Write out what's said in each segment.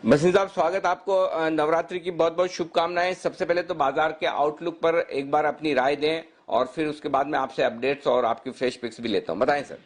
बसिन साहब, स्वागत आपको। नवरात्रि की बहुत बहुत शुभकामनाएं। सबसे पहले तो बाजार के आउटलुक पर एक बार अपनी राय दें और फिर उसके बाद में आपसे अपडेट्स और आपकी फ्रेश पिक्स भी लेता हूं। बताएं सर।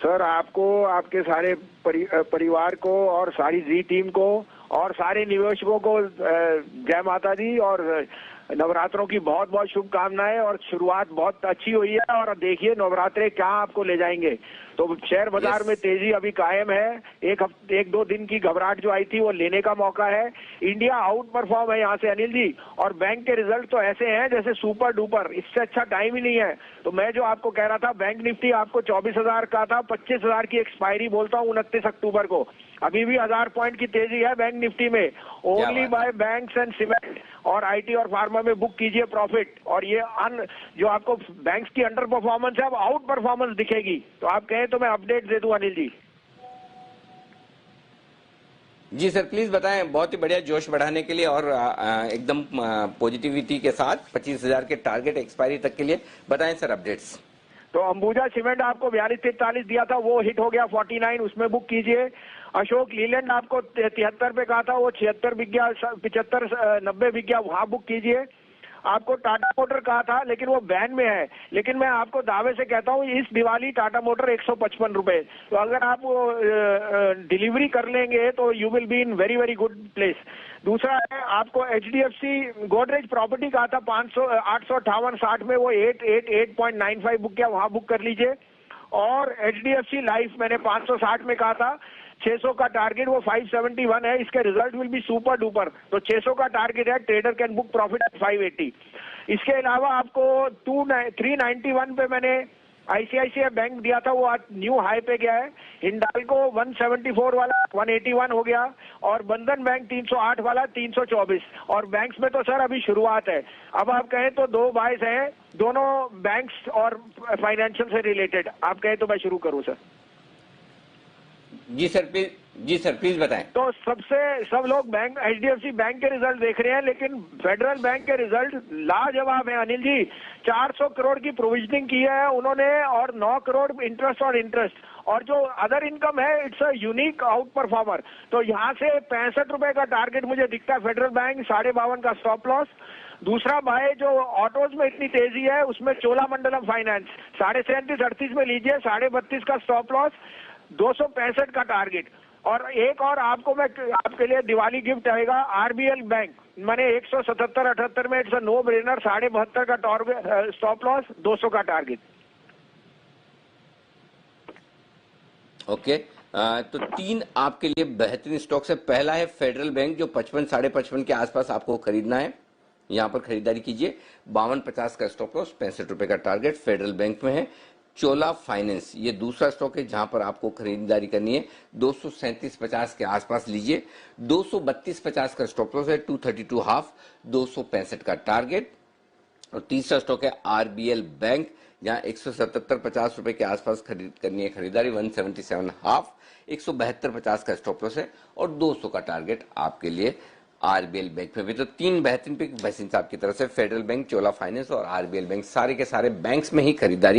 सर, आपको, आपके सारे परिवार को और सारी जी टीम को और सारे निवेशकों को जय माता दी और नवरात्रों की बहुत बहुत शुभकामनाएं। और शुरुआत बहुत अच्छी हुई है और देखिए नवरात्रे क्या आपको ले जाएंगे। तो शेयर बाजार में तेजी अभी कायम है। एक दो दिन की घबराहट जो आई थी वो लेने का मौका है। इंडिया आउट परफॉर्म है यहाँ से अनिल जी। और बैंक के रिजल्ट तो ऐसे हैं जैसे सुपर डुपर, इससे अच्छा टाइम ही नहीं है। तो मैं जो आपको कह रहा था, बैंक निफ्टी आपको 24,000 का था, 25,000 की एक्सपायरी बोलता हूँ 29 अक्टूबर को। अभी भी 1000 पॉइंट की तेजी है बैंक निफ्टी में। Only by banks and cement और आईटी और फार्मा में बुक कीजिए प्रॉफिट। और ये जो आपको बैंक्स की अंडर परफॉर्मेंस है, अब आउट परफॉर्मेंस दिखेगी। तो आप कहें तो मैं अपडेट दे दूं अनिल जी। जी सर, प्लीज बताएं। बहुत ही बढ़िया, जोश बढ़ाने के लिए और एकदम पॉजिटिविटी के साथ 25,000 के टारगेट एक्सपायरी तक के लिए बताएं सर अपडेट्स। तो अंबुजा सीमेंट आपको 42-43 दिया था, वो हिट हो गया 49, उसमें बुक कीजिए। अशोक लीलैंड आपको 73 पे कहा था, वो 76 बिक गया, 75-90 बिक गया, वहां बुक कीजिए। आपको टाटा मोटर कहा था लेकिन वो बैन में है। लेकिन मैं आपको दावे से कहता हूँ इस दिवाली टाटा मोटर 155 रुपए। तो अगर आप डिलीवरी कर लेंगे तो you will be in very very good place. दूसरा है आपको HDFC गोदरेज प्रॉपर्टी कहा था 858-60 में, वो 8.95 बुक किया, वहां बुक कर लीजिए। और HDFC लाइफ मैंने 560 में कहा था, 600 का टारगेट, वो 571 है। इसके result will be super duper. तो 600 का टारगेट है, ट्रेडर कैन बुक प्रॉफिट 580। इसके अलावा आपको 391 पे मैंने ICICI बैंक दिया था, वो आज न्यू हाई पे गया है। हिंडाल्को 174 वाला 181 हो गया। और बंधन बैंक 308 वाला 324। और बैंक्स में तो सर अभी शुरुआत है। अब आप कहें तो दो बाइस हैं, दोनों बैंक्स और फाइनेंशियल से रिलेटेड। आप कहें तो मैं शुरू करूं सर। जी सर प्लीज बताएं। तो सब लोग बैंक HDFC बैंक के रिजल्ट देख रहे हैं, लेकिन फेडरल बैंक के रिजल्ट लाजवाब है अनिल जी। 400 करोड़ की प्रोविजनिंग की है उन्होंने और 9 करोड़ इंटरेस्ट और इंटरेस्ट। और जो अदर इनकम है, it's a unique out performer. तो यहाँ से 65 रुपए का टारगेट मुझे दिखता है फेडरल बैंक, 52.5 का स्टॉप लॉस। दूसरा बाय जो ऑटोज में इतनी तेजी है उसमें चोलामंडलम फाइनेंस 37.38 में लीजिए, 32.5 का स्टॉप लॉस, 265 का टारगेट। और एक और आपको मैं आपके लिए दिवाली गिफ्ट आएगा, RBL बैंक मैंने 177-78 में, इट्स अ नो ब्रेनर, 72.5 का स्टॉप लॉस, 200 का टारगेट। ओके तो तीन आपके लिए बेहतरीन स्टॉक्स है। पहला है फेडरल बैंक जो 55-55.5 के आसपास आपको खरीदना है, यहां पर खरीदारी कीजिए। 52.50 का स्टॉप लॉस, 65 रुपए का टारगेट फेडरल बैंक में है। चोला फाइनेंस ये दूसरा स्टॉक है जहां पर आपको खरीदारी करनी है, 237.50 के आसपास लीजिए। 232.50 का स्टॉप लॉस है, 232 हाफ, 265 का टारगेट। और तीसरा स्टॉक है RBL बैंक, जहां 177.50 रुपए के आसपास करनी है खरीदारी, 177 हाफ, 172.50 का स्टॉप लॉस है और 200 का टारगेट आपके लिए RBL बैंक में भी। तो तीन बेहतरीन पिक बसिन साहब की तरफ से, फेडरल बैंक, चोला फाइनेंस और RBL बैंक, सारे के सारे बैंक्स में ही खरीदारी